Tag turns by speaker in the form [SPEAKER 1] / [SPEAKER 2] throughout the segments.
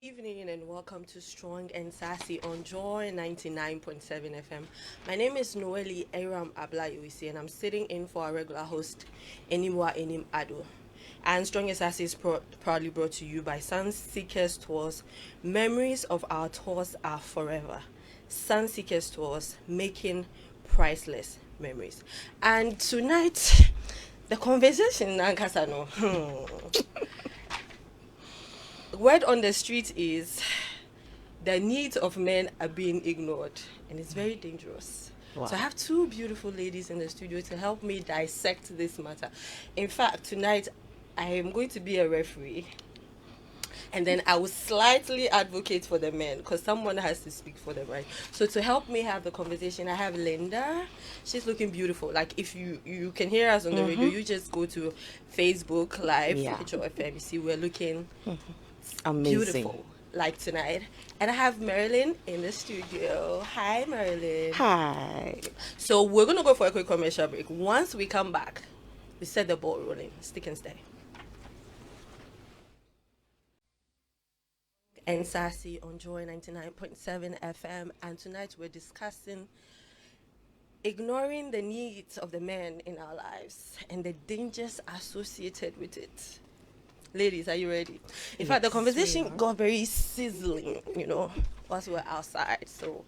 [SPEAKER 1] Evening and welcome to Strong and Sassy on Joy 99.7 FM. My name is Eyram Yehouessi and I'm sitting in for our regular host, Enimwa Enim Ado. And Strong and Sassy is proudly brought to you by Sun Seekers Tours. Memories of our tours are forever. Sun Seekers Tours, making priceless memories. And tonight, the conversation, Nankasano. Word on the street is the needs of men are being ignored, and it's very dangerous.
[SPEAKER 2] Wow.
[SPEAKER 1] So I have two beautiful ladies in the studio to help me dissect this matter. In fact, tonight I am going to be a referee, and then I will slightly advocate for the men because someone has to speak for them, right? So to help me have the conversation, I have Linda. She's looking beautiful. Like if you can hear us on the radio, you just go to Facebook Live, HOFM. You see we're looking
[SPEAKER 2] amazing,
[SPEAKER 1] beautiful like tonight. And I have Marilyn in the studio. Hi, Marilyn.
[SPEAKER 2] Hi.
[SPEAKER 1] So we're gonna go for a quick commercial break. Once we come back, we set the ball rolling. Stick and stay. And Sassy on Joy 99.7 FM, and tonight we're discussing ignoring the needs of the men in our lives and the dangers associated with it. Ladies, are you ready? In fact, the conversation got very sizzling, whilst we were outside. So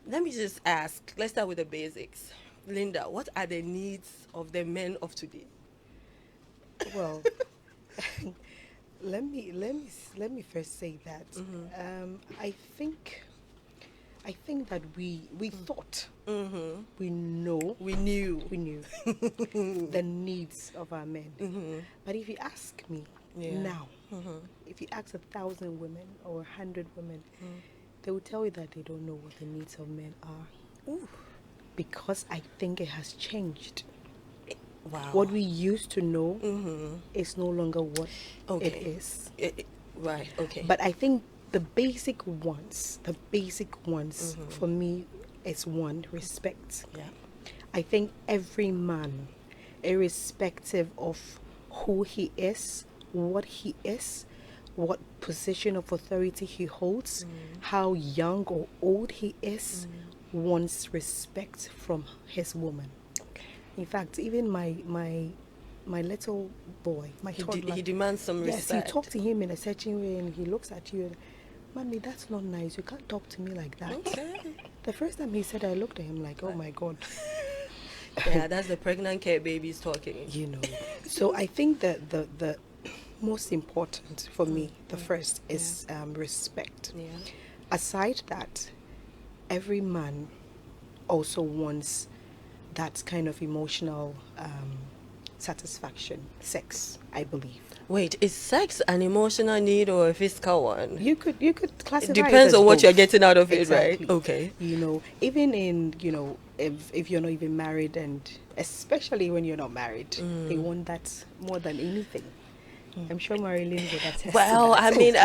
[SPEAKER 1] let me just ask, let's start with the basics. Linda, what are the needs of the men of today?
[SPEAKER 3] Well, let me first say that I think that we thought we knew the needs of our men. But if you ask me now, if you ask 1,000 women or 100 women, they will tell you that they don't know what the needs of men are.
[SPEAKER 1] Ooh.
[SPEAKER 3] Because I think it has changed.
[SPEAKER 1] Wow.
[SPEAKER 3] What we used to know is no longer what it is.
[SPEAKER 1] Right, okay.
[SPEAKER 3] But I think the basic ones for me is one, respect.
[SPEAKER 1] Yeah.
[SPEAKER 3] I think every man, irrespective of who he is, what position of authority he holds, how young or old he is, wants respect from his woman. In fact, even my little boy, my toddler,
[SPEAKER 1] he demands some
[SPEAKER 3] respect.
[SPEAKER 1] respect.
[SPEAKER 3] Yes, you talk to him in a certain way and he looks at you and, Mommy, that's not nice. You can't talk to me like that.
[SPEAKER 1] Okay.
[SPEAKER 3] The first time he said, I looked at him like, oh my God.
[SPEAKER 1] Yeah, that's the pregnant care babies talking.
[SPEAKER 3] So I think that the most important for me, the first is respect.
[SPEAKER 1] Yeah.
[SPEAKER 3] Aside that, every man also wants that kind of emotional satisfaction, sex, I believe.
[SPEAKER 1] Wait, is sex an emotional need or a physical one?
[SPEAKER 3] You could classify
[SPEAKER 1] It depends
[SPEAKER 3] it
[SPEAKER 1] on
[SPEAKER 3] as
[SPEAKER 1] what
[SPEAKER 3] both.
[SPEAKER 1] you're getting out of
[SPEAKER 3] Exactly.
[SPEAKER 1] it, right? Okay.
[SPEAKER 3] Even in, if you're not even married, and especially when you're not married, they want that more than anything. I'm sure Marilyn would attest
[SPEAKER 1] Well,
[SPEAKER 3] to that.
[SPEAKER 1] I mean,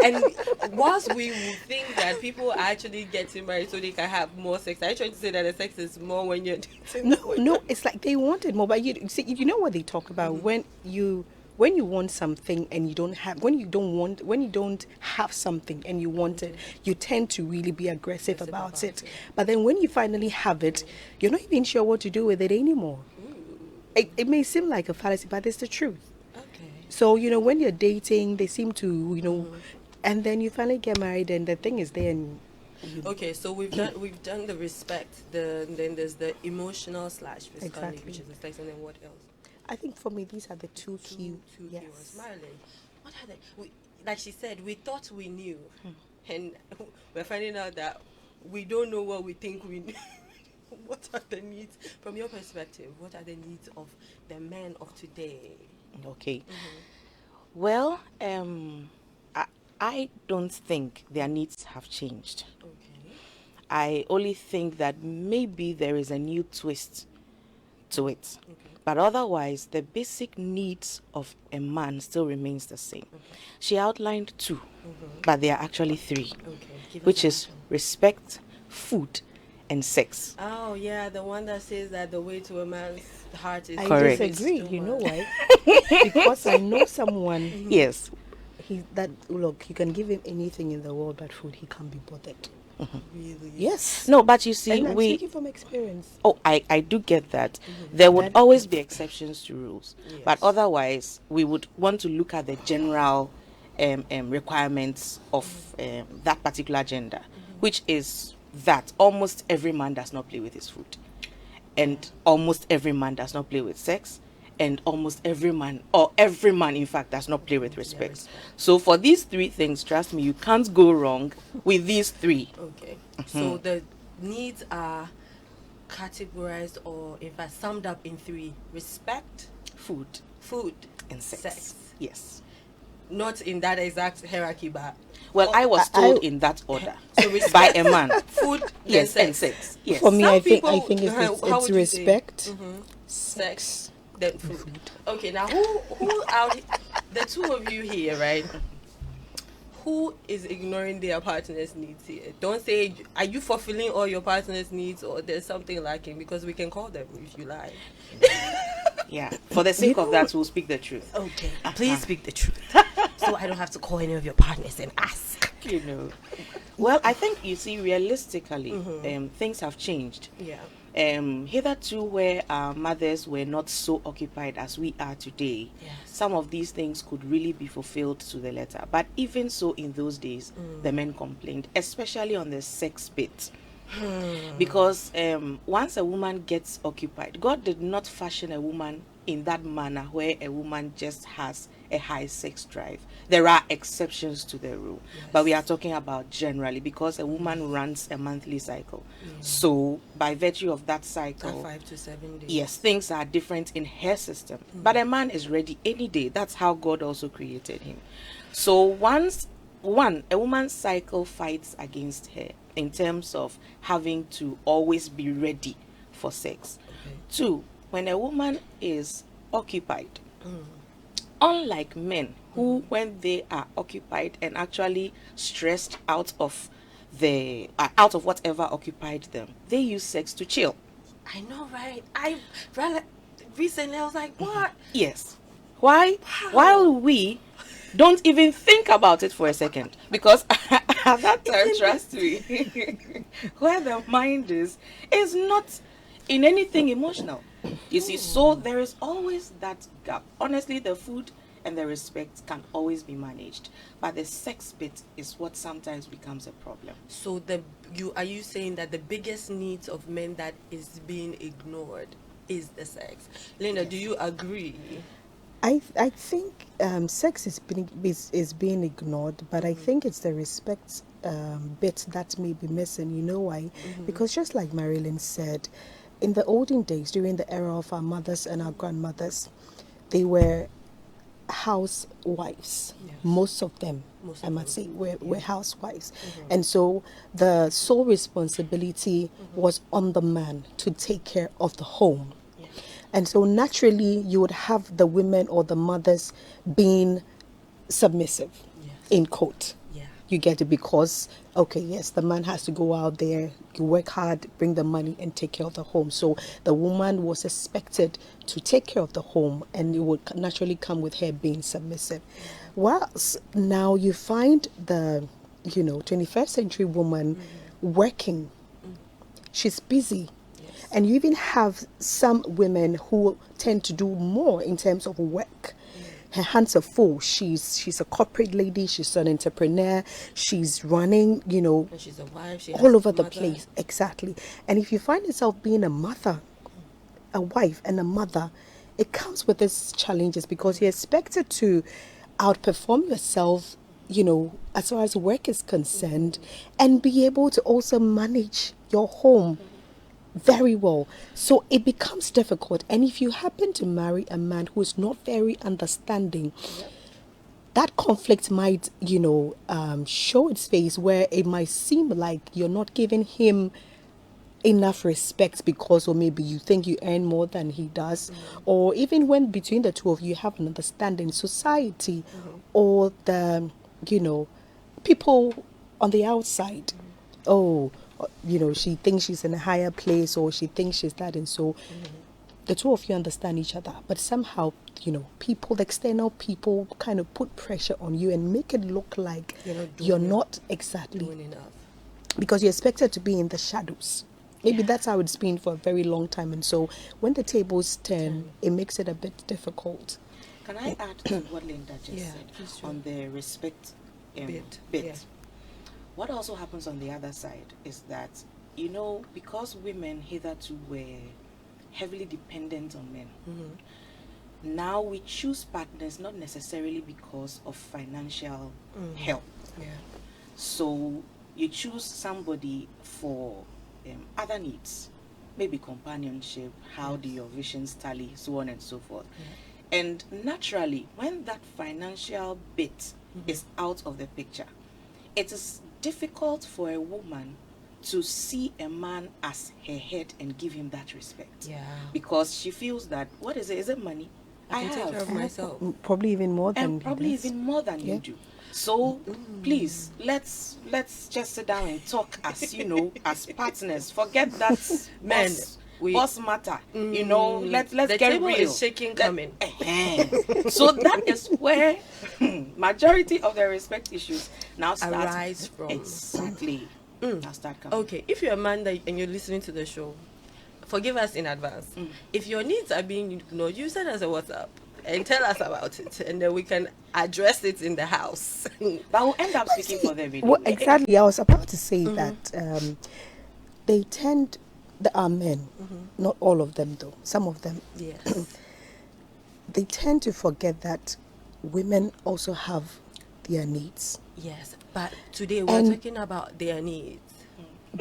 [SPEAKER 1] and whilst we would think that people are actually getting married so they can have more sex, are you trying to say that the sex is more when you're dating?
[SPEAKER 3] No, it's like they wanted more. But you see, you know what they talk about when you want something and you don't have, when you don't have something and you want it, you tend to really be aggressive about it. But then when you finally have it, you're not even sure what to do with it anymore. It may seem like a fallacy, but it's the truth.
[SPEAKER 1] Okay.
[SPEAKER 3] So, when you're dating, they seem to, and then you finally get married and the thing is there. And
[SPEAKER 1] Okay, so we've done the respect, then there's the emotional / physical
[SPEAKER 3] Exactly.
[SPEAKER 1] need, which is the sex, and then what else?
[SPEAKER 3] I think for me, these are the two key
[SPEAKER 1] Yes.
[SPEAKER 3] yes.
[SPEAKER 1] Marilyn, what are they? Like she said, we thought we knew, and we're finding out that we don't know what we think we knew. What are the needs, from your perspective, what are the needs of the men of today?
[SPEAKER 2] Okay. Well, I don't think their needs have changed.
[SPEAKER 1] Okay.
[SPEAKER 2] I only think that maybe there is a new twist to it.
[SPEAKER 1] Okay.
[SPEAKER 2] But otherwise, the basic needs of a man still remains the same. She outlined two, but there are actually three,
[SPEAKER 1] Okay.
[SPEAKER 2] which is respect, food, and sex.
[SPEAKER 1] Oh yeah, the one that says that the way to a man's heart is
[SPEAKER 3] I
[SPEAKER 2] Correct.
[SPEAKER 3] disagree. You know why? Because I know someone
[SPEAKER 2] Yes.
[SPEAKER 3] look, you can give him anything in the world but food, he can't be bothered.
[SPEAKER 1] Really?
[SPEAKER 3] Yes.
[SPEAKER 2] No, but you see,
[SPEAKER 3] And I'm speaking from experience.
[SPEAKER 2] Oh, I do get that. There would
[SPEAKER 3] That-
[SPEAKER 2] always be exceptions to rules. But
[SPEAKER 1] Yes.
[SPEAKER 2] otherwise, we would want to look at the general requirements of that particular gender, which is that almost every man does not play with his food. And almost every man does not play with sex. And almost every man, in fact, does not play with respect.
[SPEAKER 1] respect.
[SPEAKER 2] So for these three things, trust me, you can't go wrong with these three.
[SPEAKER 1] Okay. So the needs are categorized, or in fact summed up in three: respect,
[SPEAKER 2] Food
[SPEAKER 1] food,
[SPEAKER 2] and sex. Yes.
[SPEAKER 1] Not in that exact hierarchy, but
[SPEAKER 2] Well, I was told in that order
[SPEAKER 1] So respect-
[SPEAKER 2] by a man.
[SPEAKER 1] food,
[SPEAKER 2] Yes,
[SPEAKER 1] then
[SPEAKER 2] and sex. Yes.
[SPEAKER 3] For me,
[SPEAKER 1] Some
[SPEAKER 3] I think
[SPEAKER 1] people-
[SPEAKER 3] it's,
[SPEAKER 1] how
[SPEAKER 3] it's
[SPEAKER 1] would you say?
[SPEAKER 3] respect,
[SPEAKER 1] sex, then food. Okay, now who out? The two of you here, right? Who is ignoring their partner's needs here? Don't say, are you fulfilling all your partner's needs, or there's something lacking? Because we can call them if you like.
[SPEAKER 2] Yeah. For the sake of that, we'll speak the truth.
[SPEAKER 1] Okay, please speak the truth, so I don't have to call any of your partners and ask.
[SPEAKER 2] You know. Well, I think you see, realistically, things have changed.
[SPEAKER 1] Yeah.
[SPEAKER 2] Hitherto, where our mothers were not so occupied as we are today,
[SPEAKER 1] Yes.
[SPEAKER 2] some of these things could really be fulfilled to the letter. But even so, in those days, the men complained, especially on the sex bit. Because once a woman gets occupied, God did not fashion a woman in that manner where a woman just has a high sex drive. There are exceptions to the rule, but we are talking about generally, because a woman runs a monthly cycle. So by virtue of that cycle,
[SPEAKER 1] 5 to 7 days.
[SPEAKER 2] yes, things are different in her system. But a man is ready any day. That's how God also created him. So a woman's cycle fights against her in terms of having to always be ready for sex.
[SPEAKER 1] Okay.
[SPEAKER 2] 2, when a woman is occupied, unlike men who, when they are occupied and actually stressed out of whatever occupied them, they use sex to chill.
[SPEAKER 1] I know, right? Recently I was like, what?
[SPEAKER 2] Yes. Why? While we don't even think about it for a second, because at that time, trust me, where the mind is not in anything emotional. You see, so there is always that gap. Honestly, the food and the respect can always be managed, but the sex bit is what sometimes becomes a problem.
[SPEAKER 1] So are you saying that the biggest needs of men that is being ignored is the sex? Linda, do you agree?
[SPEAKER 3] I think sex is being ignored, but I think it's the respect bit that may be missing. You know why? Because just like Marilyn said, in the olden days, during the era of our mothers and our grandmothers, they were housewives.
[SPEAKER 1] Yes.
[SPEAKER 3] Most of them,
[SPEAKER 1] Most
[SPEAKER 3] I
[SPEAKER 1] of
[SPEAKER 3] must
[SPEAKER 1] them.
[SPEAKER 3] say, were housewives. And so the sole responsibility was on the man to take care of the home.
[SPEAKER 1] Yes.
[SPEAKER 3] And so naturally, you would have the women or the mothers being submissive,
[SPEAKER 1] Yes.
[SPEAKER 3] in quote.
[SPEAKER 1] Yeah.
[SPEAKER 3] You get it, because, okay, yes, the man has to go out there, you work hard, bring the money and take care of the home. So the woman was expected to take care of the home, and it would naturally come with her being submissive. Whilst now you find the, 21st century woman working, she's busy.
[SPEAKER 1] Yes.
[SPEAKER 3] And you even have some women who tend to do more in terms of work. Her hands are full. She's a corporate lady. She's an entrepreneur. She's running,
[SPEAKER 1] And she's a wife. She
[SPEAKER 3] all
[SPEAKER 1] has
[SPEAKER 3] over the
[SPEAKER 1] mother.
[SPEAKER 3] place. Exactly. And if you find yourself being a mother, a wife and a mother, it comes with its challenges, because you're expected to outperform yourself, as far as work is concerned, and be able to also manage your home very well. So it becomes difficult. And if you happen to marry a man who is not very understanding, that conflict might, show its face, where it might seem like you're not giving him enough respect, because, or maybe you think you earn more than he does, or even when between the two of you have an understanding, society or the, people on the outside, she thinks she's in a higher place, or she thinks she's that, and so the two of you understand each other, but somehow people, the external people kind of put pressure on you and make it look like you're not exactly
[SPEAKER 1] doing enough.
[SPEAKER 3] Because you're expected to be in the shadows. Maybe that's how it's been for a very long time. And so when the tables turn, it makes it a bit difficult.
[SPEAKER 2] Can I add to what Linda just said on the respect bit?
[SPEAKER 1] Yeah.
[SPEAKER 2] What also happens on the other side is that, because women hitherto were heavily dependent on men, now we choose partners not necessarily because of financial help.
[SPEAKER 1] Yeah.
[SPEAKER 2] So you choose somebody for other needs, maybe companionship, how do your visions tally, so on and so forth. Yeah. And naturally, when that financial bit is out of the picture, it is difficult for a woman to see a man as her head and give him that respect.
[SPEAKER 1] Yeah.
[SPEAKER 2] Because she feels that, what is it? Is it money?
[SPEAKER 1] I can take care of myself.
[SPEAKER 3] Probably even more than
[SPEAKER 2] and probably even more than you do. So please, let's just sit down and talk as as partners. Forget that
[SPEAKER 1] men.
[SPEAKER 2] Boss matter. Let's
[SPEAKER 1] the
[SPEAKER 2] get
[SPEAKER 1] table
[SPEAKER 2] real.
[SPEAKER 1] Is shaking coming.
[SPEAKER 2] So that is where majority of the respect issues now
[SPEAKER 1] arise from.
[SPEAKER 2] Exactly. Now start coming.
[SPEAKER 1] Okay, if you're a man and you're listening to the show, forgive us in advance. If your needs are being ignored, you send us a WhatsApp and tell us about it, and then we can address it in the house.
[SPEAKER 2] But we'll end up speaking for them.
[SPEAKER 3] Well, exactly. I was about to say that they tend, there are men, not all of them though, some of them.
[SPEAKER 1] Yes.
[SPEAKER 3] They tend to forget that women also have their needs.
[SPEAKER 1] Yes, but today we're talking about their needs.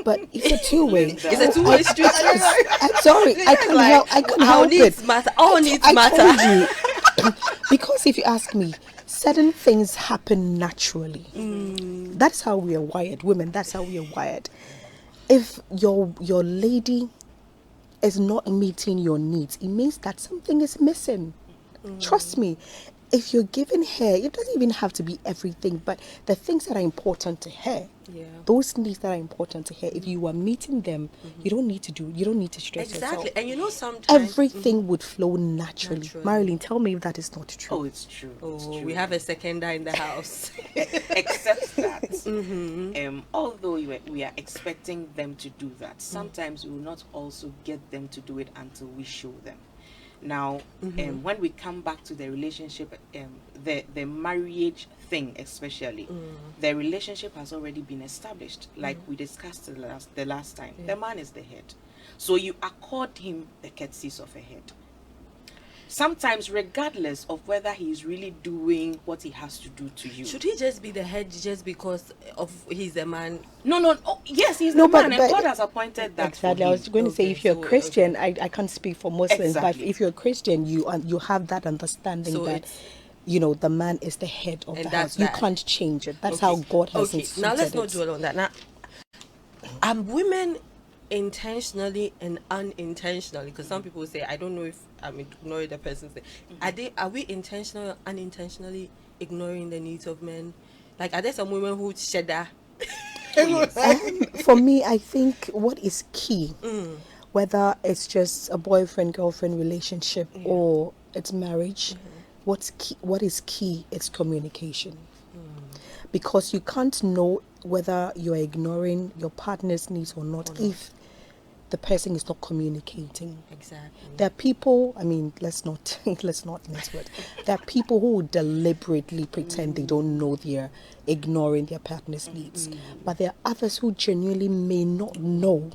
[SPEAKER 3] But it's a two-way.
[SPEAKER 1] It's a two-way street.
[SPEAKER 3] I'm sorry, I can't help
[SPEAKER 1] needs
[SPEAKER 3] it.
[SPEAKER 1] matter. All needs matter.
[SPEAKER 3] I told you. Because if you ask me, certain things happen naturally. That's how we are wired, women. That's how we are wired. If your lady is not meeting your needs, it means that something is missing. Trust me. If you're giving her, it doesn't even have to be everything, but the things that are important to her, those needs that are important to her, if you are meeting them, you don't need to stress yourself.
[SPEAKER 1] Exactly. And sometimes
[SPEAKER 3] everything would flow naturally. Marilyn, tell me if that is not true.
[SPEAKER 2] Oh, it's true. It's true.
[SPEAKER 1] We have a seconder in the house.
[SPEAKER 2] Except that, although we are expecting them to do that, sometimes we will not also get them to do it until we show them. Now, when we come back to the relationship, the marriage thing especially, the relationship has already been established, like we discussed the last time. The man is the head. So you accord him the courtesies of a head. Sometimes regardless of whether he is really doing what he has to do to you.
[SPEAKER 1] Should he just be the head just because of he's a man?
[SPEAKER 2] No. Oh, yes, he's the man, and God has appointed that.
[SPEAKER 3] Exactly. I was going to say, if you're Christian, I can't speak for Muslims, but if you're Christian, you have that understanding that the man is the head of the house. You can't change it. That's how God has instituted it.
[SPEAKER 1] Now let's not dwell on that. Now, women intentionally and unintentionally, because some people say, I don't know if I'm ignoring the person. Are we intentionally or unintentionally ignoring the needs of men? Like, are there some women who shudder?
[SPEAKER 3] For me, I think what is key, whether it's just a boyfriend-girlfriend relationship or it's marriage, what is key is communication. Because you can't know whether you're ignoring your partner's needs or not if the person is not communicating.
[SPEAKER 1] Exactly.
[SPEAKER 3] There are people, let's not mess with. There are people who deliberately pretend they don't know they're ignoring their partner's needs. But there are others who genuinely may not know.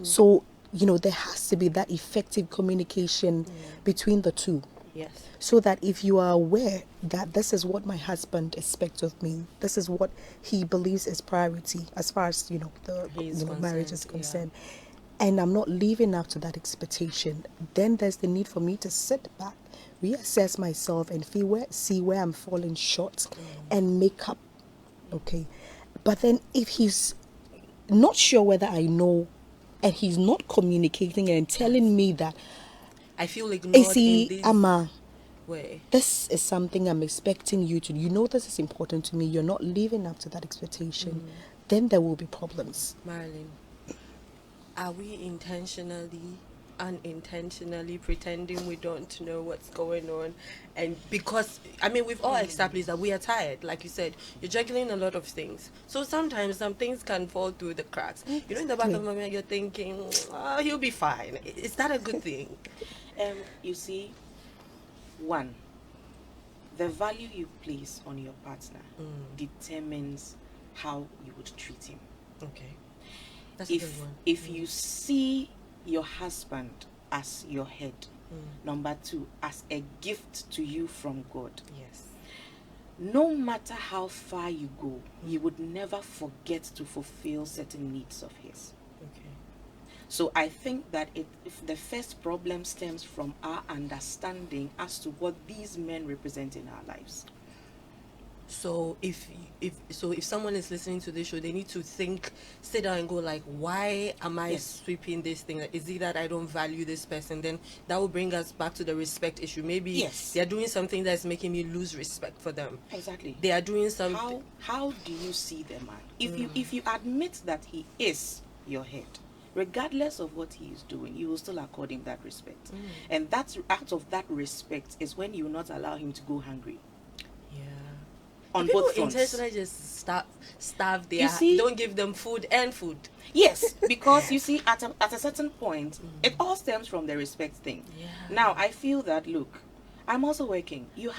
[SPEAKER 3] So, there has to be that effective communication between the two.
[SPEAKER 1] Yes.
[SPEAKER 3] So that if you are aware that this is what my husband expects of me, this is what he believes is priority as far as the marriage is concerned, and I'm not living up to that expectation, then there's the need for me to sit back, reassess myself, and see where I'm falling short, and make up. Okay, but then if he's not sure whether I know, and he's not communicating and telling me that
[SPEAKER 1] I feel ignored in this way.
[SPEAKER 3] This is something I'm expecting you to do. This is important to me. You're not living up to that expectation. Then there will be problems.
[SPEAKER 1] Marilyn, are we intentionally unintentionally pretending we don't know what's going on, and because I mean we've all established that we are tired, like you said, you're juggling a lot of things, so sometimes some things can fall through the cracks. You know, in the back of my mind you're thinking, oh, he'll be fine. Is that a good thing?
[SPEAKER 2] You see, one, the value you place on your partner determines how you would treat him.
[SPEAKER 1] Okay, that's a good one.
[SPEAKER 2] If you see your husband as your head, number two, as a gift to you from God,
[SPEAKER 1] Yes.
[SPEAKER 2] no matter how far you go, you would never forget to fulfill certain needs of his.
[SPEAKER 1] Okay.
[SPEAKER 2] So I think that if the first problem stems from our understanding as to what these men represent in our lives.
[SPEAKER 1] So if someone is listening to this show, they need to sit down and go like, why am I sweeping this thing? Is it that I don't value this person? Then that will bring us back to the respect issue. Maybe they are doing something that's making me lose respect for them.
[SPEAKER 2] Exactly.
[SPEAKER 1] They are doing something.
[SPEAKER 2] How do you see the man? If you admit that he is your head, regardless of what he is doing, you will still accord him that respect. And that's out of that respect is when you will not allow him to go hungry.
[SPEAKER 1] Yeah.
[SPEAKER 2] On
[SPEAKER 1] People
[SPEAKER 2] both fronts.
[SPEAKER 1] intentionally just starve their.
[SPEAKER 2] You see?
[SPEAKER 1] Don't give them food and food.
[SPEAKER 2] Yes, because you see, at a certain point, it all stems from the respect thing.
[SPEAKER 1] Yeah.
[SPEAKER 2] Now, I feel that, look, I'm also working. You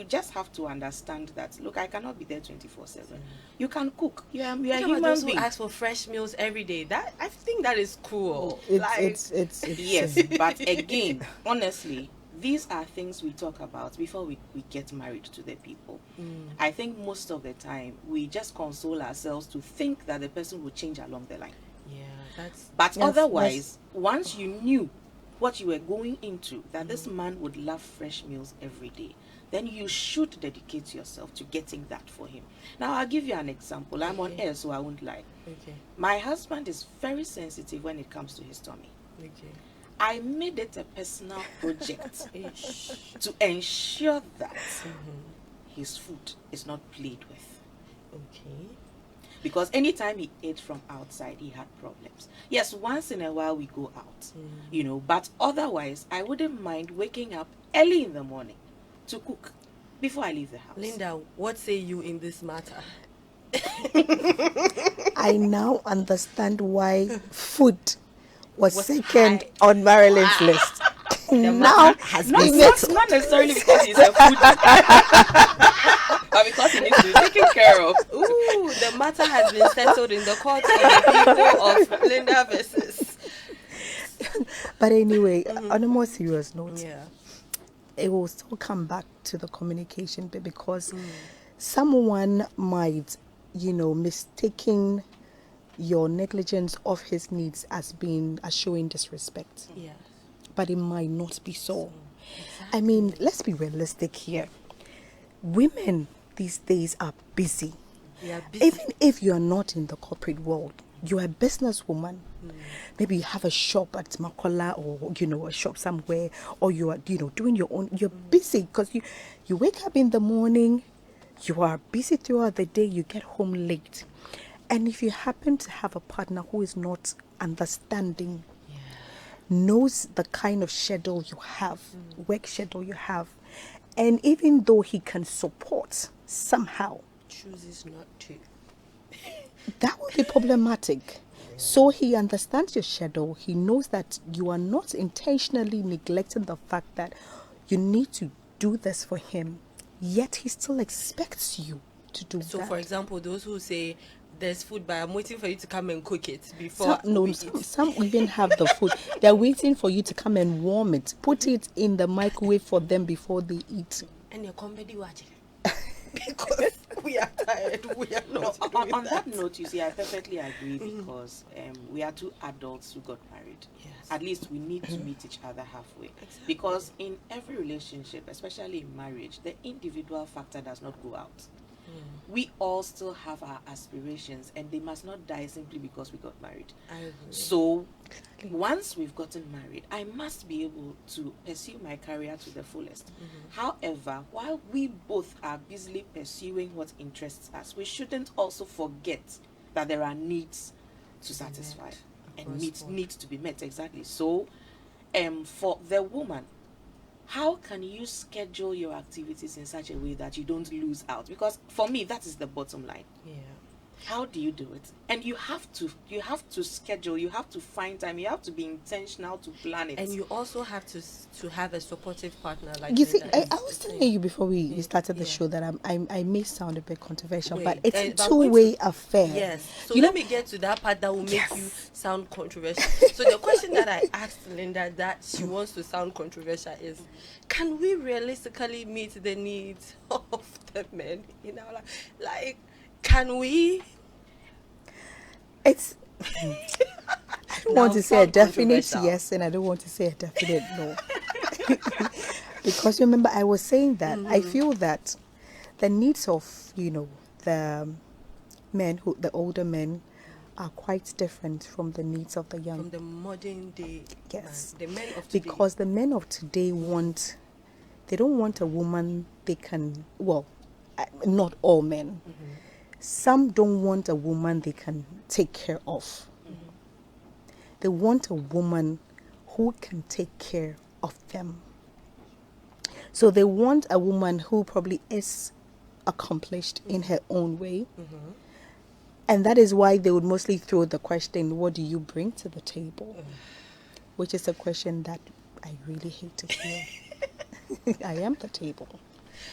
[SPEAKER 2] just have to understand that, look, I cannot be there 24/7. You can cook. You are human
[SPEAKER 1] those
[SPEAKER 2] being.
[SPEAKER 1] who ask for fresh meals every day. That I think that is cruel.
[SPEAKER 3] It's
[SPEAKER 2] Yes, but again, honestly, these are things we talk about before we get married to the people. I think most of the time we just console ourselves to think that the person will change along the line.
[SPEAKER 1] Yeah,
[SPEAKER 2] But otherwise, once you knew what you were going into, that this man would love fresh meals every day, then you should dedicate yourself to getting that for him. Now, I'll give you an example. I'm on air, so I won't lie.
[SPEAKER 1] Okay.
[SPEAKER 2] My husband is very sensitive when it comes to his tummy.
[SPEAKER 1] Okay.
[SPEAKER 2] I made it a personal project to ensure that his food is not played with.
[SPEAKER 1] Okay.
[SPEAKER 2] Because anytime he ate from outside, he had problems. Yes, once in a while we go out, but otherwise, I wouldn't mind waking up early in the morning to cook before I leave the house.
[SPEAKER 1] Linda, what say you in this matter?
[SPEAKER 3] I now understand why food was second on Marilyn's list. Now has been
[SPEAKER 2] not necessarily because he's a food, but because he needs to be taken care of.
[SPEAKER 1] Ooh, the matter has been settled in the court of the people of Linda versus.
[SPEAKER 3] But anyway, on a more serious note,
[SPEAKER 1] Yeah.
[SPEAKER 3] it will still come back to the communication bit, because someone might, mistaking your negligence of his needs as showing disrespect.
[SPEAKER 1] Yeah.
[SPEAKER 3] But it might not be so. I mean, let's be realistic here. Women these days are busy.
[SPEAKER 1] Yeah, busy.
[SPEAKER 3] Even if you are not in the corporate world, you're a businesswoman. Maybe you have a shop at Makola, or a shop somewhere, or you are doing your own. You're busy because you wake up in the morning, you are busy throughout the day, you get home late. And if you happen to have a partner who is not understanding, knows the kind of schedule you have, work schedule you have, and even though he can support somehow,
[SPEAKER 1] chooses not to,
[SPEAKER 3] that will be problematic. So he understands your schedule. He knows that you are not intentionally neglecting the fact that you need to do this for him, yet he still expects you to do that.
[SPEAKER 1] So, for example, those who say, there's food, but I'm waiting for you to come and cook it before we eat.
[SPEAKER 3] Some even have the food. They're waiting for you to come and warm it, put it in the microwave for them before they eat.
[SPEAKER 1] And you're comedy watching. Because we are tired. We are not.
[SPEAKER 2] On that note, you see, I perfectly agree, because we are two adults who got married.
[SPEAKER 1] Yes.
[SPEAKER 2] At least we need to meet each other halfway.
[SPEAKER 1] Exactly.
[SPEAKER 2] Because in every relationship, especially in marriage, the individual factor does not go out. We all still have our aspirations, and they must not die simply because we got married.
[SPEAKER 1] I agree.
[SPEAKER 2] So once we've gotten married, I must be able to pursue my career to the fullest. However, while we both are busily pursuing what interests us, we shouldn't also forget that there are needs to satisfy and needs to be met. Exactly. So for the woman, how can you schedule your activities in such a way that you don't lose out? Because for me, that is the bottom line.
[SPEAKER 1] Yeah.
[SPEAKER 2] How do you do it? And you have to schedule, you have to find time, you have to be intentional to plan it.
[SPEAKER 1] And you also have to have a supportive partner. Like
[SPEAKER 3] You see,
[SPEAKER 1] Linda
[SPEAKER 3] I
[SPEAKER 1] is
[SPEAKER 3] was
[SPEAKER 1] saying.
[SPEAKER 3] telling you before we started the
[SPEAKER 1] Yeah.
[SPEAKER 3] show that I may sound a bit controversial,
[SPEAKER 1] Wait,
[SPEAKER 3] but it's a
[SPEAKER 1] but I'm going
[SPEAKER 3] two-way affair.
[SPEAKER 1] Yes. So
[SPEAKER 3] You
[SPEAKER 1] let
[SPEAKER 3] know-
[SPEAKER 1] me get to that part that will make
[SPEAKER 3] Yes.
[SPEAKER 1] you sound controversial. So the question that I asked Linda that she wants to sound controversial is, can we realistically meet the needs of the men in our life? Like, can we?
[SPEAKER 3] It's I don't
[SPEAKER 1] Now
[SPEAKER 3] want to say a
[SPEAKER 1] sound
[SPEAKER 3] definite
[SPEAKER 1] controversial.
[SPEAKER 3] yes, and I don't want to say a definite no. Because remember, I was saying that I feel that the needs of the men the older men are quite different from the needs of the young.
[SPEAKER 1] From the modern day,
[SPEAKER 3] Yes.
[SPEAKER 1] man, the men of today.
[SPEAKER 3] Because the men of today they don't want a woman they can, not all men. Some don't want a woman they can take care of. They want a woman who can take care of them. So they want a woman who probably is accomplished in her own way. And that is why they would mostly throw the question, what do you bring to the table? Which is a question that I really hate to hear. I am the table.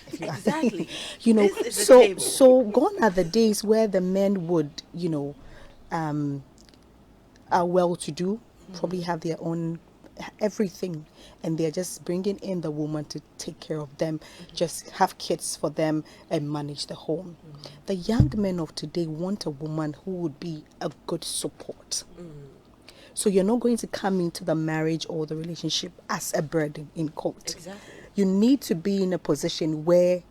[SPEAKER 3] If you ask-
[SPEAKER 1] Exactly.
[SPEAKER 3] This
[SPEAKER 1] is the
[SPEAKER 3] so
[SPEAKER 1] table.
[SPEAKER 3] so gone are the days where the men would, are well to do, probably have their own everything, and they're just bringing in the woman to take care of them, just have kids for them and manage the home. The young men of today want a woman who would be a good support. So you're not going to come into the marriage or the relationship as a burden, in quote.
[SPEAKER 1] Exactly.
[SPEAKER 3] You need to be in a position where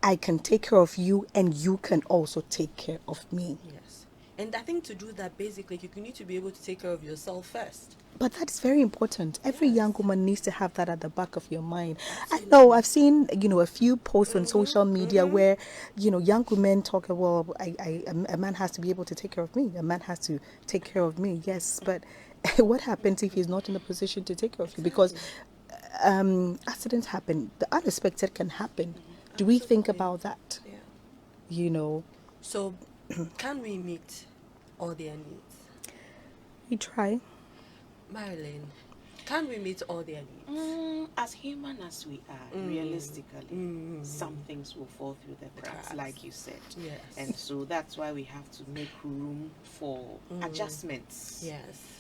[SPEAKER 3] I can take care of you and you can also take care of me.
[SPEAKER 1] Yes. And I think to do that, basically, you need to be able to take care of yourself first.
[SPEAKER 3] But that's very important. Every young woman needs to have that at the back of your mind.
[SPEAKER 1] Absolutely.
[SPEAKER 3] I know I've seen, a few posts on social media where, young women talk, well, a man has to be able to take care of me. A man has to take care of me. Yes, but what happens if he's not in a position to take care of you? Because accidents happen. The unexpected can happen. Do we think
[SPEAKER 1] Absolutely.
[SPEAKER 3] about that?
[SPEAKER 1] Yeah. So, can we meet all their needs?
[SPEAKER 3] We try.
[SPEAKER 1] Marilyn, can we meet all their needs?
[SPEAKER 2] As human as we are, realistically, some things will fall through the cracks, like you said.
[SPEAKER 1] Yes.
[SPEAKER 2] And so that's why we have to make room for adjustments.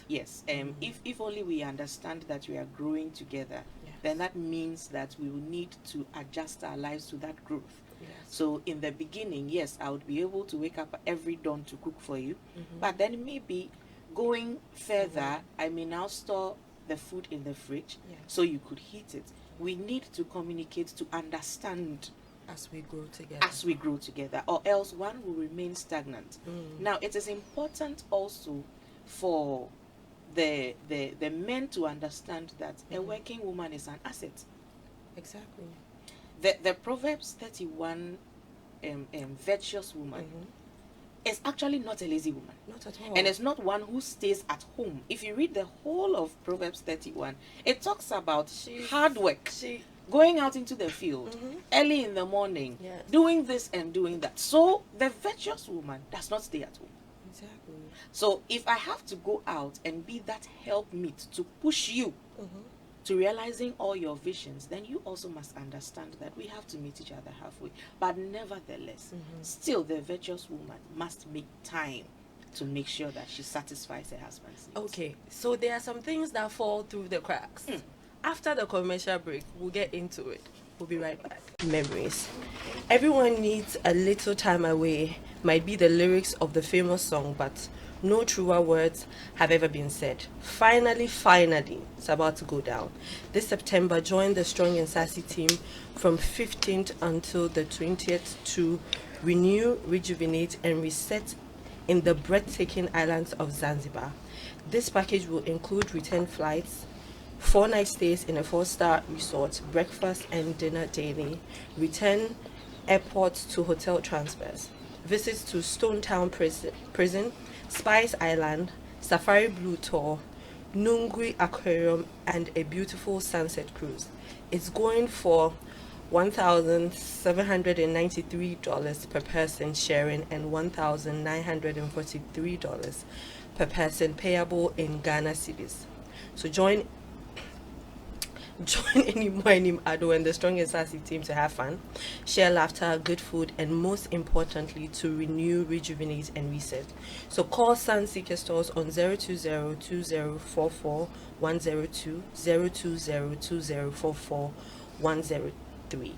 [SPEAKER 1] Yes.
[SPEAKER 2] If only we understand that we are growing together, then that means that we will need to adjust our lives to that growth.
[SPEAKER 1] Yes.
[SPEAKER 2] So in the beginning, yes, I would be able to wake up every dawn to cook for you, but then maybe going further, I may now store the food in the fridge so you could heat it. We need to communicate to understand
[SPEAKER 1] As we grow together.
[SPEAKER 2] Or else one will remain stagnant. Now, it is important also for the men to understand that a working woman is an asset.
[SPEAKER 1] Exactly.
[SPEAKER 2] The Proverbs 31 virtuous woman is actually not a lazy woman.
[SPEAKER 1] Not at all.
[SPEAKER 2] And it's not one who stays at home. If you read the whole of Proverbs 31, it talks about hard work, going out into the field early in the morning, doing this and doing that. So the virtuous woman does not stay at home.
[SPEAKER 1] Exactly.
[SPEAKER 2] So if I have to go out and be that helpmeet to push you to realizing all your visions, then you also must understand that we have to meet each other halfway. But nevertheless, still the virtuous woman must make time to make sure that she satisfies her husband's needs.
[SPEAKER 1] Okay, so there are some things that fall through the cracks. After the commercial break, we'll get into it. We'll be right back. Memories. Everyone needs a little time away might be the lyrics of the famous song, but no truer words have ever been said. Finally, it's about to go down. This September, join the Strong and Sassy team from 15th until the 20th to renew, rejuvenate, and reset in the breathtaking islands of Zanzibar. This package will include return flights, 4-night stays in a 4-star resort, breakfast and dinner daily, return airport to hotel transfers, visits to Stone Town prison, Spice Island, Safari Blue Tour, Nungui Aquarium, and a beautiful sunset cruise. It's going for $1,793 per person sharing and $1,943 per person payable in Ghana cedis. So join Eyram Ado and the Strong and Sassy team to have fun, share laughter, good food, and most importantly, to renew, rejuvenate, and reset. So call Sun Seeker Stores on 020-2044-102, 020-2044-103.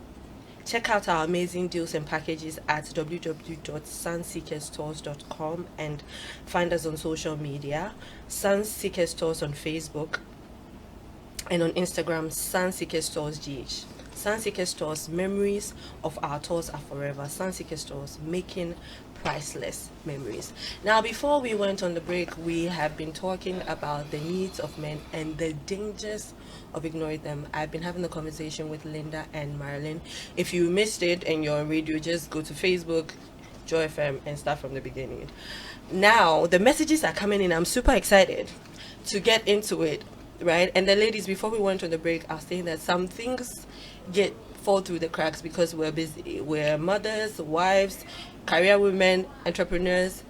[SPEAKER 1] Check out our amazing deals and packages at www.sunseekerstores.com and find us on social media, Sun Seeker Stores on Facebook, and on Instagram, Sunseeker Stores GH. Sunseeker Stores, memories of our tours are forever. Sunseeker Stores, making priceless memories. Now, before we went on the break, we have been talking about the needs of men and the dangers of ignoring them. I've been having a conversation with Linda and Marilyn. If you missed it and you're on radio, just go to Facebook, Joy FM, and start from the beginning. Now, the messages are coming in. I'm super excited to get into it. Right, and the ladies, before we went on the break, are saying that some things fall through the cracks because we're busy. We're mothers, wives, career women, entrepreneurs.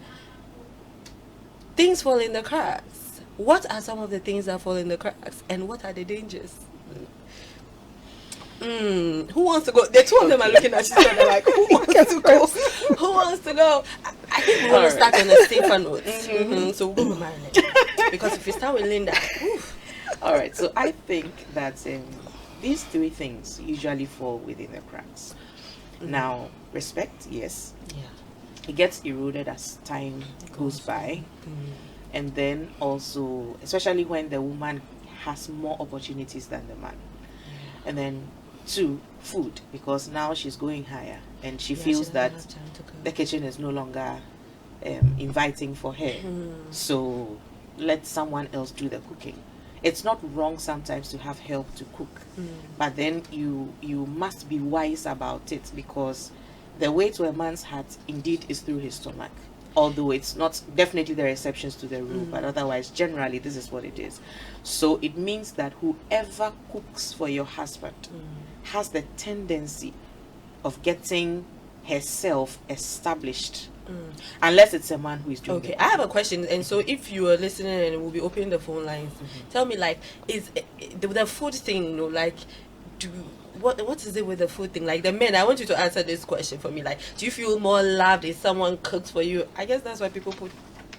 [SPEAKER 1] Things fall in the cracks. What are some of the things that fall in the cracks, and what are the dangers? Who wants to go? The two of them are looking at each other like, who wants to go? Who wants to go? I think we want to start on a safer note. So we'll go with Marilyn. Because if we start with Linda, oof.
[SPEAKER 2] All right, so I think that these three things usually fall within the cracks. Now, respect, yes.
[SPEAKER 1] Yeah.
[SPEAKER 2] It gets eroded as time goes by. And then also, especially when the woman has more opportunities than the man. And then, two, food, because now she's going higher and she feels that the kitchen is no longer inviting for her. So let someone else do the cooking. It's not wrong sometimes to have help to cook, but then you must be wise about it, because the way to a man's heart indeed is through his stomach. Although it's not, definitely there are exceptions to the rule, but otherwise generally this is what it is. So it means that whoever cooks for your husband has the tendency of getting herself established. Unless it's a man who is doing
[SPEAKER 1] okay.
[SPEAKER 2] it.
[SPEAKER 1] I have a question, and so if you are listening and we'll be opening the phone lines, tell me, like, is the food thing, you know, like, what is it with the food thing? Like, the men, I want you to answer this question for me. Like, do you feel more loved if someone cooks for you? I guess that's why people put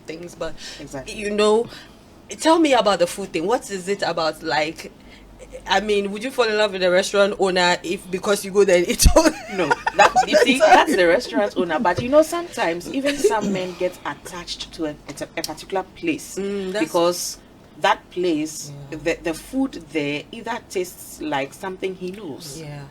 [SPEAKER 1] things, but
[SPEAKER 2] Exactly.
[SPEAKER 1] you know, tell me about the food thing. What is it about? Like, I mean, would you fall in love with a restaurant owner if because you go there and eat all?
[SPEAKER 2] No, that's the restaurant owner. But you know, sometimes even some men get attached to a particular place because that place, the food there either tastes like something he knows.
[SPEAKER 1] Yeah.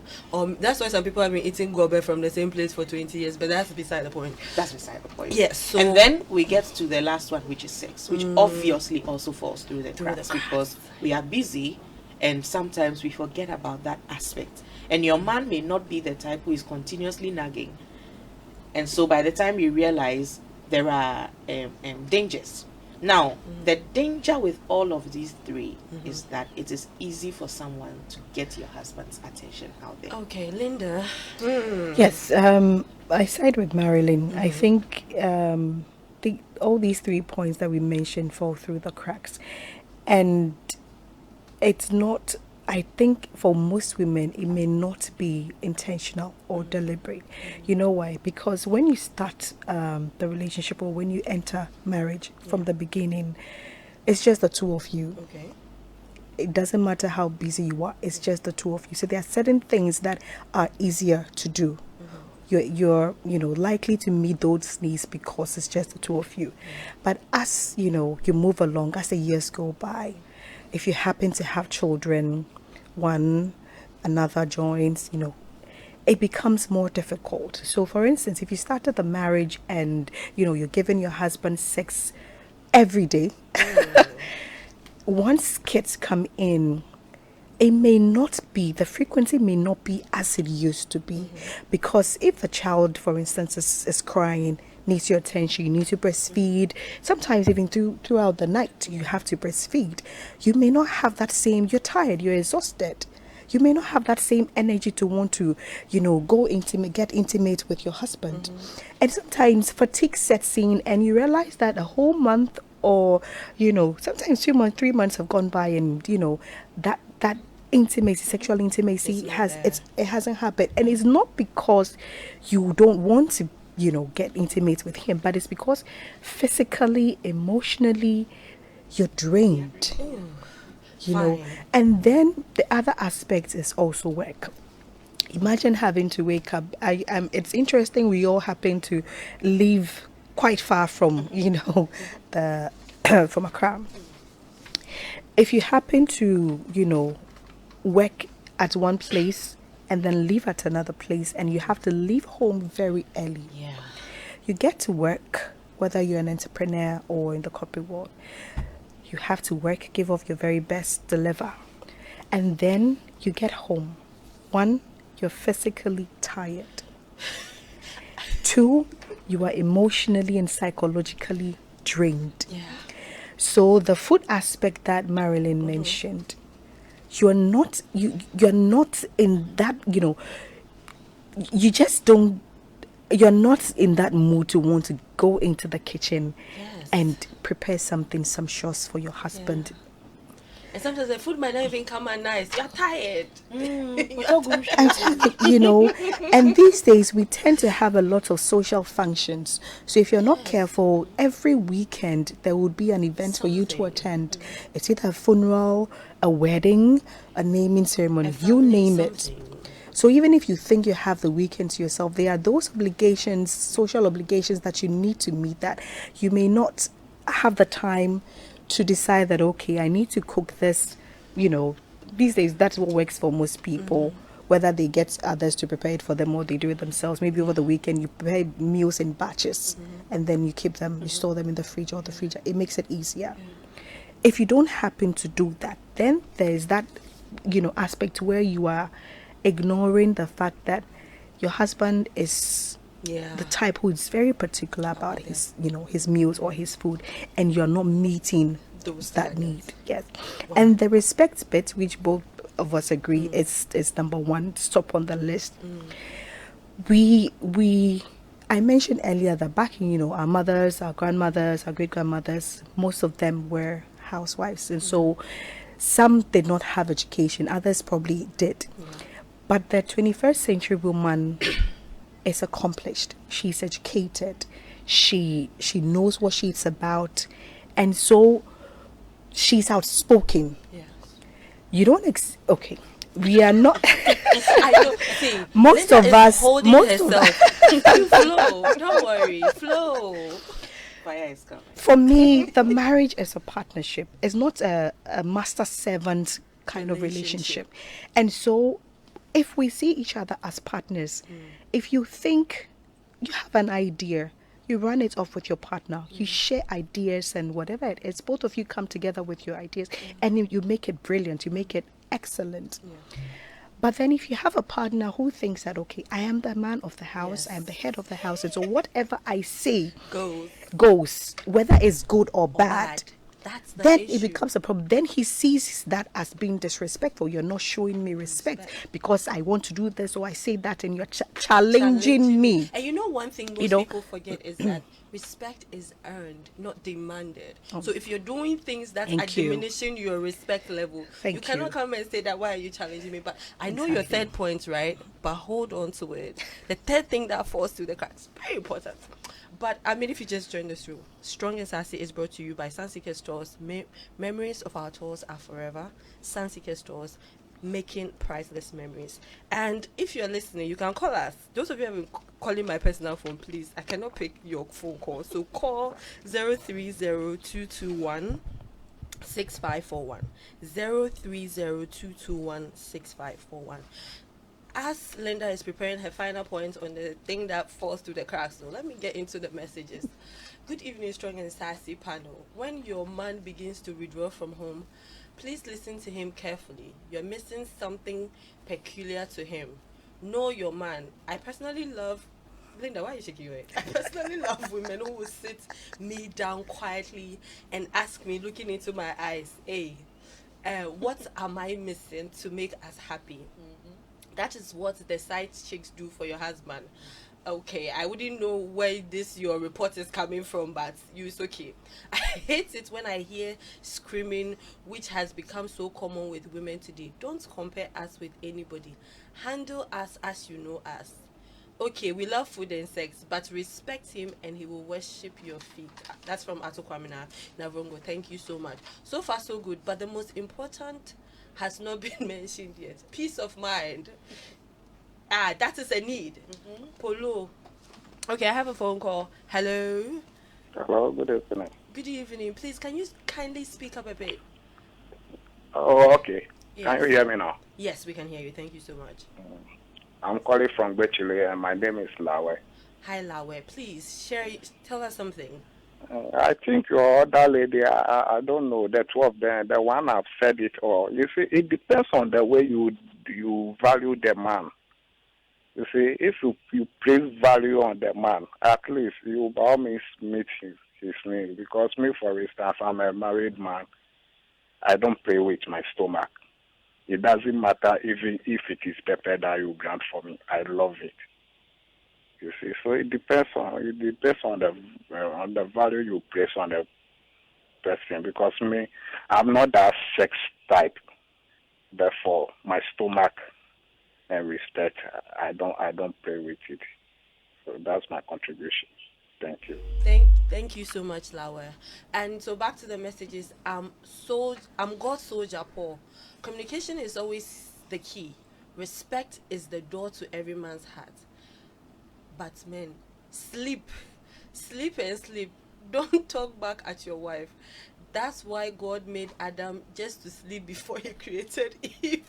[SPEAKER 1] That's why some people have been eating gobe from the same place for 20 years, but that's beside the point.
[SPEAKER 2] That's beside the point.
[SPEAKER 1] Yes. So
[SPEAKER 2] and then we get to the last one, which is sex, which obviously also falls through the cracks because we are busy. And sometimes we forget about that aspect. And your man may not be the type who is continuously nagging. And so by the time you realize, there are dangers. Now, the danger with all of these three is that it is easy for someone to get your husband's attention out there.
[SPEAKER 1] okay, Linda.
[SPEAKER 3] Yes, I side with Marilyn. I think all these 3 points that we mentioned fall through the cracks. And it's not, I think for most women, it may not be intentional or deliberate. You know why? Because when you start the relationship or when you enter marriage from the beginning, it's just the two of you.
[SPEAKER 1] Okay.
[SPEAKER 3] It doesn't matter how busy you are, it's just the two of you. So there are certain things that are easier to do. You're likely to meet those needs because it's just the two of you. But as you move along, as the years go by, if you happen to have children, one another joins, it becomes more difficult. So for instance, if you started the marriage and you're giving your husband sex every day, once kids come in, the frequency may not be as it used to be. Because if the child, for instance, is crying, needs your attention. You need to breastfeed. Sometimes even throughout the night, you have to breastfeed. You may not have that same, you're tired, you're exhausted. You may not have that same energy to want to, go intimate, get intimate with your husband. And sometimes fatigue sets in and you realize that a whole month or, sometimes 2 months, 3 months have gone by and, that intimacy, sexual intimacy it hasn't happened. And it's not because you don't want to, get intimate with him, but it's because physically, emotionally, you're drained. And then the other aspect is also work. Imagine having to wake up. It's interesting. We all happen to live quite far from, the from Accra. If you happen to, work at one place and then leave at another place, and you have to leave home very early.
[SPEAKER 2] Yeah.
[SPEAKER 3] You get to work, whether you're an entrepreneur or in the corporate world. You have to work, give off your very best, deliver. And then you get home. 1, you're physically tired. 2, you are emotionally and psychologically drained.
[SPEAKER 2] Yeah.
[SPEAKER 3] So the food aspect that Marilyn mentioned, you're not in that, you just don't, you're not in that mood to want to go into the kitchen and prepare something sumptuous for your husband.
[SPEAKER 1] And sometimes the food might not even come out nice. You're tired.
[SPEAKER 3] And these days we tend to have a lot of social functions. So if you're not careful, every weekend there would be an event for you to attend. It's either a funeral, a wedding, a naming ceremony, you name it. So even if you think you have the weekend to yourself, there are those obligations, social obligations that you need to meet that you may not have the time to decide that, okay, I need to cook this. These days that's what works for most people, whether they get others to prepare it for them or they do it themselves. Maybe over the weekend you prepare meals in batches and then you keep them, you store them in the fridge or the freezer. It makes it easier. If you don't happen to do that, then there's that, aspect where you are ignoring the fact that your husband is the type who is very particular about his meals or his food, and you're not meeting that need. Yes. And the respect bit, which both of us agree is number 1, top on the list. I mentioned earlier that back in, our mothers, our grandmothers, our great grandmothers, most of them were housewives, and so some did not have education, others probably did. But the 21st century woman is accomplished. She's educated. She knows what she's about, and so she's outspoken.
[SPEAKER 1] Yes.
[SPEAKER 3] You don't okay. We are not.
[SPEAKER 1] I don't see.
[SPEAKER 3] Most
[SPEAKER 1] Linda
[SPEAKER 3] of
[SPEAKER 1] is
[SPEAKER 3] us.
[SPEAKER 1] holding
[SPEAKER 3] Most of
[SPEAKER 1] herself. You flow. Don't worry. Flow.
[SPEAKER 2] Fire is coming.
[SPEAKER 3] For me, the marriage is a partnership. It's not a master-servant kind of relationship. And so if we see each other as partners, if you think you have an idea, you run it off with your partner, you share ideas and whatever it is, both of you come together with your ideas and you make it brilliant, you make it excellent. But then if you have a partner who thinks that, okay, I am the man of the house, I am the head of the house, and so whatever I say goes, whether it's good or bad.
[SPEAKER 1] That's the
[SPEAKER 3] then
[SPEAKER 1] issue.
[SPEAKER 3] It becomes a problem. Then he sees that as being disrespectful. You're not showing me respect because I want to do this or I say that, and you're challenging me.
[SPEAKER 1] And you know one thing most people forget is that respect is earned, not demanded. So if you're doing things that are diminishing your respect level, you cannot come and say that, why are you challenging me? But I know your third point, right? But hold on to it. The third thing that falls through the cracks, very important. But I mean, if you just joined this room, Strong and Sassy is brought to you by Sunseeker Stores. Memories of our tours are forever. Sunseeker Stores, making priceless memories. And if you're listening, you can call us. Those of you who have been calling my personal phone, please, I cannot pick your phone call. So call 030-221-6541. 030-221-6541. As Linda is preparing her final points on the thing that falls through the cracks, so let me get into the messages. Good evening, Strong and Sassy panel. When your man begins to withdraw from home, please listen to him carefully. You're missing something peculiar to him. Know your man. I personally love Linda, why are you shaking your head? I personally love women who will sit me down quietly and ask me, looking into my eyes, hey, what am I missing to make us happy? That is what the side chicks do for your husband. Okay, I wouldn't know where this your report is coming from, but it's okay. I hate it when I hear screaming, which has become so common with women today. Don't compare us with anybody. Handle us as you know us. Okay, we love food and sex, but respect him and he will worship your feet. That's from Ato Kwamina Navrongo. Thank you so much. So far, so good. But the most important has not been mentioned yet. Peace of mind. That is a need. Polo. Okay, I have a phone call. Hello.
[SPEAKER 4] Hello, good evening.
[SPEAKER 1] Good evening. Please, can you kindly speak up a bit?
[SPEAKER 4] Oh, okay. Can
[SPEAKER 1] Yes.
[SPEAKER 4] you hear me now?
[SPEAKER 1] Yes, we can hear you. Thank you so much.
[SPEAKER 4] I'm calling from Bechile, and my name is Lawe.
[SPEAKER 1] Hi, Lawe. Please tell us something.
[SPEAKER 4] I think your other lady, I don't know, the two of them, the one I've said it all. You see, it depends on the way you value the man. You see, if you place value on the man, at least you by all means meet his name. Because me, for instance, I'm a married man. I don't play with my stomach. It doesn't matter even if it is pepper that you grant for me. I love it. You see, so it depends on the value you place on the person. Because me, I'm not that sex type. Therefore, my stomach and respect, I don't play with it. So that's my contribution. Thank you.
[SPEAKER 1] Thank you so much, Lawa. And so back to the messages. I'm God's soldier, Paul. Communication is always the key. Respect is the door to every man's heart. But men, sleep, sleep and sleep. Don't talk back at your wife. That's why God made Adam just to sleep before he created Eve.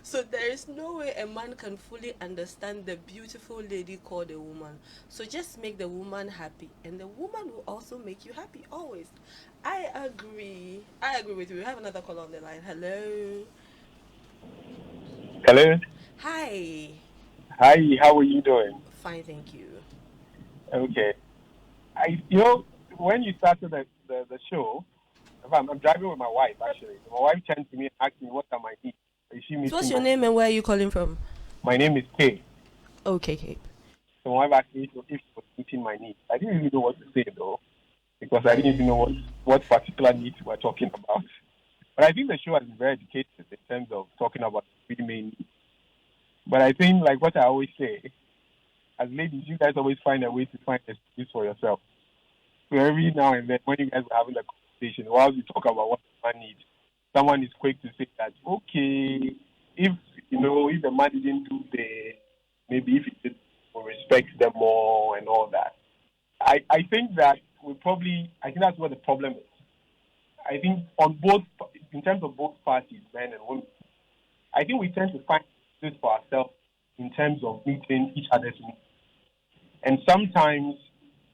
[SPEAKER 1] So there is no way a man can fully understand the beautiful lady called a woman. So just make the woman happy, and the woman will also make you happy always. I agree. I agree with you. We have another call on the line. Hello.
[SPEAKER 5] Hello.
[SPEAKER 1] Hi.
[SPEAKER 5] Hi, how are you doing?
[SPEAKER 1] Fine, thank you.
[SPEAKER 5] Okay. When you started the show, I'm driving with my wife, actually. My wife turned to me and asked me, what are my needs? Is she
[SPEAKER 1] So what's
[SPEAKER 5] meeting
[SPEAKER 1] your name and where are you calling from?
[SPEAKER 5] My name is Kay.
[SPEAKER 1] Okay, Cape.
[SPEAKER 5] So my wife asked me if she was meeting my needs. I didn't really know what to say, though, because I didn't even know what particular needs we're talking about. But I think the show has been very educated in terms of talking about three main needs. But I think, like what I always say, as ladies, you guys always find a way to find an excuse for yourself. So every now and then, when you guys are having a conversation, while you talk about what the man needs, someone is quick to say that, okay, if the man didn't do maybe if he did respect them more and all that. I think that I think that's what the problem is. I think in terms of both parties, men and women, I think we tend to find this for ourselves in terms of meeting each other's needs. And sometimes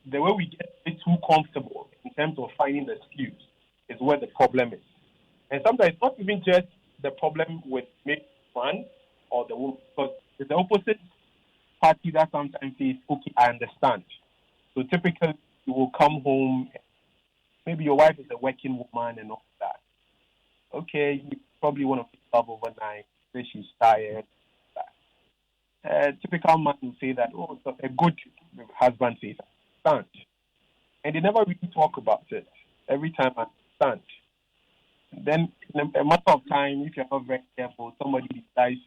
[SPEAKER 5] the way we get a bit too comfortable in terms of finding the excuse is where the problem is. And sometimes it's not even just the problem with maybe man or the woman, because it's the opposite party that sometimes says, okay, I understand. So typically you will come home, maybe your wife is a working woman and all that. Okay, you probably want to pick up overnight, say she's tired. Typical man will say that, oh, so a good husband says, I understand. And they never really talk about it. Every time I understand. Then, in a matter of time, if you're not very careful, somebody decides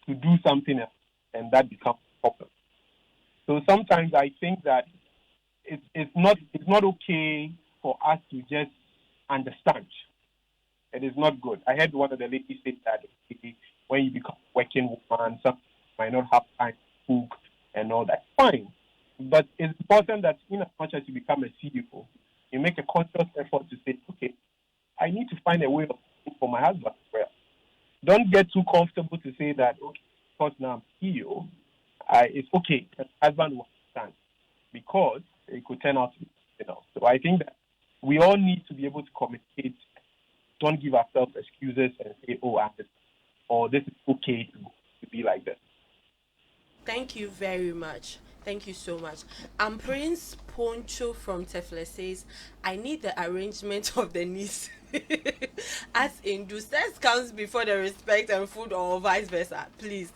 [SPEAKER 5] to do something else, and that becomes a problem. So sometimes I think that it's not okay for us to just understand. It is not good. I heard one of the ladies say that when you become a working woman, some might not have time to cook and all that. Fine. But it's important that in as much as you become a CEO, you make a conscious effort to say, okay, I need to find a way of cooking for my husband as well. Don't get too comfortable to say that, okay, because now I'm CEO, it's okay, the husband will understand. Because it could turn out to be something else. So I think that we all need to be able to communicate. Don't give ourselves excuses and say, oh, or this is okay to be like this.
[SPEAKER 1] Thank you very much. Thank you so much. Prince Poncho from Tefle says, I need the arrangement of the needs. As in, do sex comes before the respect and food, or vice versa? Please.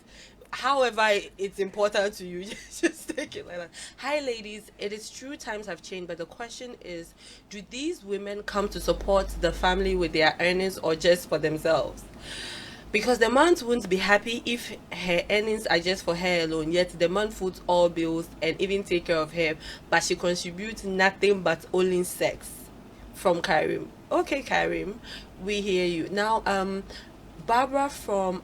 [SPEAKER 1] However, it's important to you. Just take it like that. Hi, ladies. It is true times have changed, but the question is, do these women come to support the family with their earnings or just for themselves? Because the man won't be happy if her earnings are just for her alone, yet the man foots all bills and even take care of her, but she contributes nothing but only sex. From Karim. Okay, Karim, we hear you. Now, Barbara from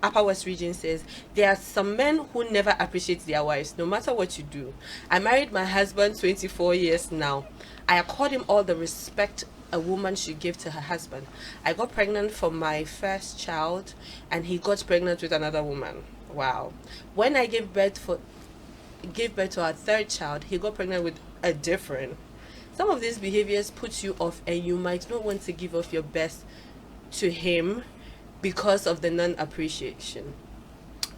[SPEAKER 1] Upper West Region says, there are some men who never appreciate their wives, no matter what you do. I married my husband 24 years now. I accord him all the respect a woman should give to her husband. I got pregnant for my first child, and he got pregnant with another woman. Wow. When I gave birth to our third child, he got pregnant with a different. Some of these behaviors put you off, and you might not want to give off your best to him because of the non-appreciation.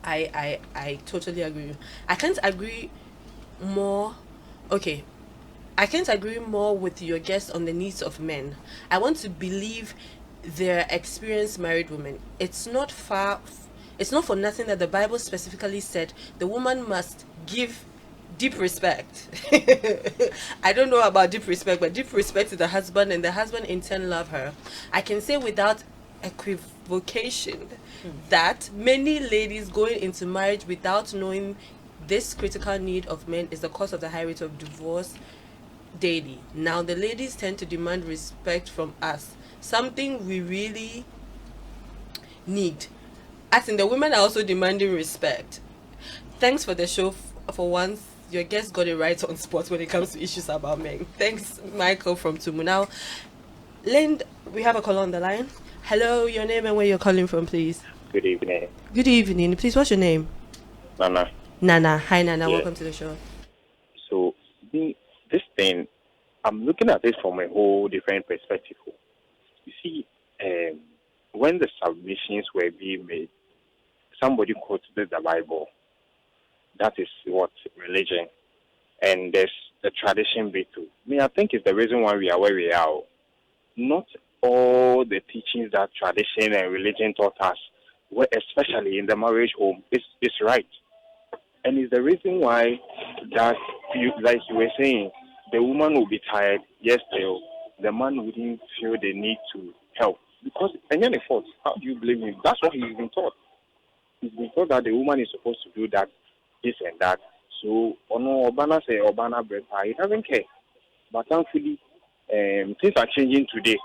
[SPEAKER 1] I totally agree. I can't agree more. Okay, I can't agree more with your guest on the needs of men. I want to believe they're experienced married women. It's not for nothing that the Bible specifically said the woman must give deep respect. I don't know about deep respect, but deep respect to the husband, and the husband in turn love her. I can say without equivocation that many ladies going into marriage without knowing this critical need of men is the cause of the high rate of divorce daily. Now the ladies tend to demand respect from us, something we really need. As in, the women are also demanding respect. Thanks for the show. For once, your guest got it right on spot when it comes to issues about men. Thanks, Michael from Tumu. Now, Lind, we have a call on the line. Hello, your name and where you're calling from, please.
[SPEAKER 6] Good evening.
[SPEAKER 1] Good evening. Please, what's your name?
[SPEAKER 6] Nana.
[SPEAKER 1] Nana. Hi, Nana.
[SPEAKER 6] Yeah.
[SPEAKER 1] Welcome to the show.
[SPEAKER 6] So, this thing, I'm looking at it from a whole different perspective. You see, when the submissions were being made, somebody quoted the Bible. That is what religion. And there's the tradition bit too. I think it's the reason why we are where we are. Not all the teachings that tradition and religion taught us, especially in the marriage home, is right. And it's the reason why that, like you were saying, the woman will be tired, yes, still, the man wouldn't feel the need to help. Because, and then the fault, how do you blame him? That's what he's been taught. He's been taught that the woman is supposed to do that, this and that. So, Obana say, Obana bread pie, he doesn't care. But thankfully, things are changing today.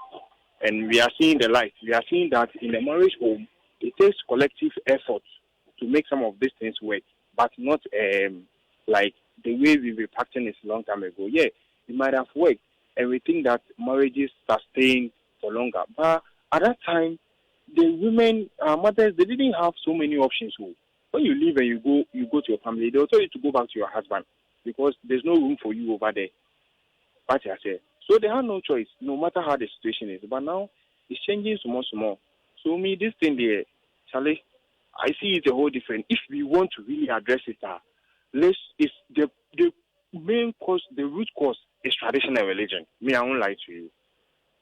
[SPEAKER 6] And we are seeing the light. We are seeing that in the marriage home, it takes collective effort to make some of these things work, but not like the way we were practicing it a long time ago. Yeah, it might have worked, and we think that marriages sustain for longer. But at that time, the women, mothers, they didn't have so many options. So when you leave and you go to your family, they'll tell you to go back to your husband because there's no room for you over there. But I said, so they have no choice, no matter how the situation is. But now it's changing so much more. So this thing there, Charlie, I see it a whole different. If we want to really address it, it's the main cause, the root cause is tradition and religion. I won't lie to you.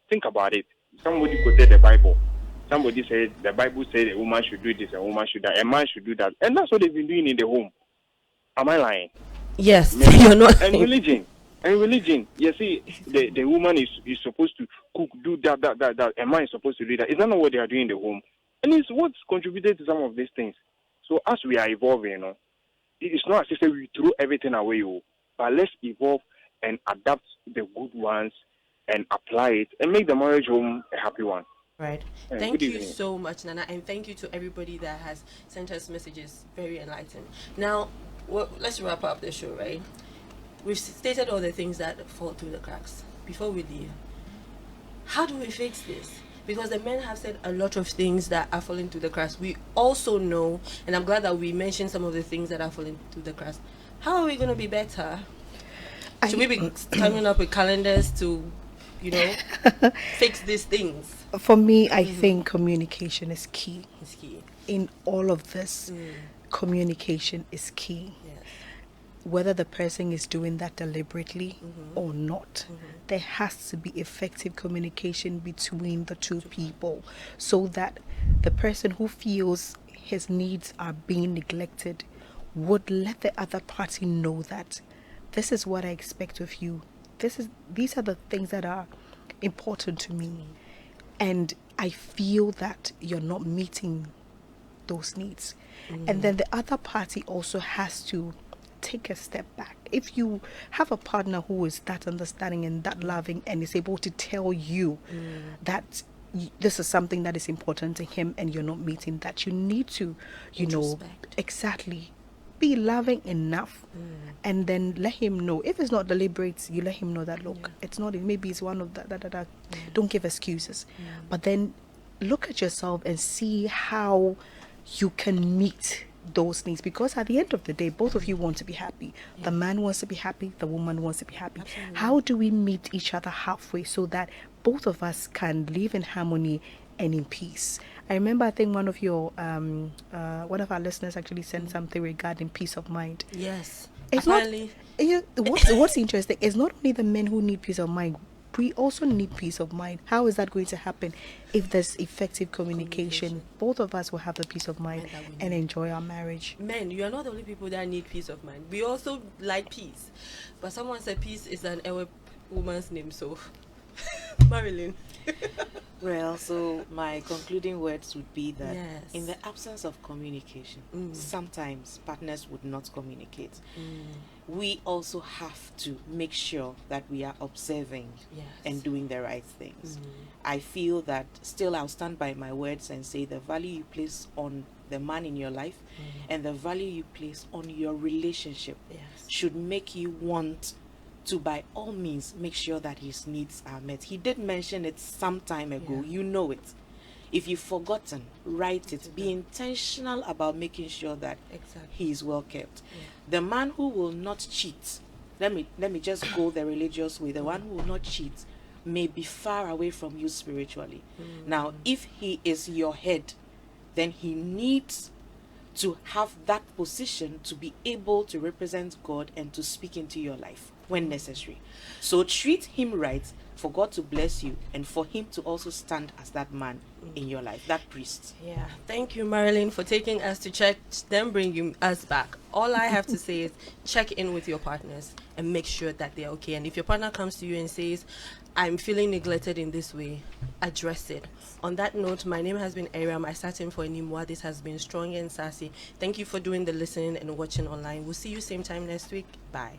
[SPEAKER 6] Think about it. Somebody quoted the Bible. Somebody said the Bible said a woman should do this, a woman should that, a man should do that, and that's what they've been doing in the home. Am I lying?
[SPEAKER 1] Yes, you're not.
[SPEAKER 6] And religion. You see, the woman is supposed to cook, do that. A man is supposed to do that. Is that not what they are doing in the home? And it's what's contributed to some of these things. So as we are evolving, it's not as if we throw everything away, but let's evolve and adapt the good ones and apply it and make the marriage home a happy one.
[SPEAKER 1] Right. Thank you so much, Nana, and thank you to everybody that has sent us messages. Very enlightening. Now, let's wrap up the show, right? We've stated all the things that fall through the cracks. Before we leave, how do we fix this? Because the men have said a lot of things that are falling through the cracks. We also know, and I'm glad that we mentioned some of the things that are falling through the cracks. How are we going to be better? Should we be coming up with calendars to, fix these things?
[SPEAKER 3] For me, I think communication is key.
[SPEAKER 1] It's key
[SPEAKER 3] in all of this. communication is key.
[SPEAKER 1] Yes.
[SPEAKER 3] Whether the person is doing that deliberately or not, there has to be effective communication between the two people, so that the person who feels his needs are being neglected would let the other party know that this is what I expect of you. These are the things that are important to me, and I feel that you're not meeting those needs. And then the other party also has to take a step back. If you have a partner who is that understanding and that loving and is able to tell you that this is something that is important to him and you're not meeting that, you need to,
[SPEAKER 1] Introspect.
[SPEAKER 3] exactly, be loving enough and then let him know. If it's not deliberate, you let him know that, look, it's not, maybe it's one of that. Don't give excuses. But then look at yourself and see how you can meet those needs, because at the end of the day, both of you want to be happy. The man wants to be happy, the woman wants to be happy.
[SPEAKER 1] Absolutely.
[SPEAKER 3] How do we meet each other halfway so that both of us can live in harmony and in peace? I remember, I think one of our listeners actually sent something regarding peace of mind.
[SPEAKER 1] Yes.
[SPEAKER 3] It's
[SPEAKER 1] Apparently,
[SPEAKER 3] what's interesting is not only the men who need peace of mind, we also need peace of mind. How is that going to happen? If there's effective communication, both of us will have the peace of mind and enjoy our marriage.
[SPEAKER 1] men, you are not the only people that need peace of mind. We also like peace. But someone said peace is an Ewe woman's name, so Marilyn.
[SPEAKER 2] Well, so my concluding words would be that
[SPEAKER 1] Yes.
[SPEAKER 2] in the absence of communication, sometimes partners would not communicate. We also have to make sure that we are observing
[SPEAKER 1] Yes.
[SPEAKER 2] and doing the right things. I feel that still I'll stand by my words and say the value you place on the man in your life and the value you place on your relationship
[SPEAKER 1] Yes.
[SPEAKER 2] should make you want to, by all means, make sure that his needs are met. He did mention it some time ago.
[SPEAKER 1] Yeah.
[SPEAKER 2] You know it. If you've forgotten, write it. Be intentional about making sure that
[SPEAKER 1] Exactly.
[SPEAKER 2] he is well kept. The man who will not cheat, let me just go the religious way. The one who will not cheat may be far away from you spiritually. Now, if he is your head, then he needs to have that position to be able to represent God and to speak into your life when necessary. So treat him right for God to bless you and for him to also stand as that man in your life, that priest.
[SPEAKER 1] Yeah. Thank you, Marilyn, for taking us to church, then bringing us back. All I have to say is check in with your partners and make sure that they're okay. And if your partner comes to you and says, I'm feeling neglected in this way, address it. On that note, my name has been Eyram. I sat in for Enimwa. This has been Strong and Sassy. Thank you for doing the listening and watching online. We'll see you same time next week. Bye.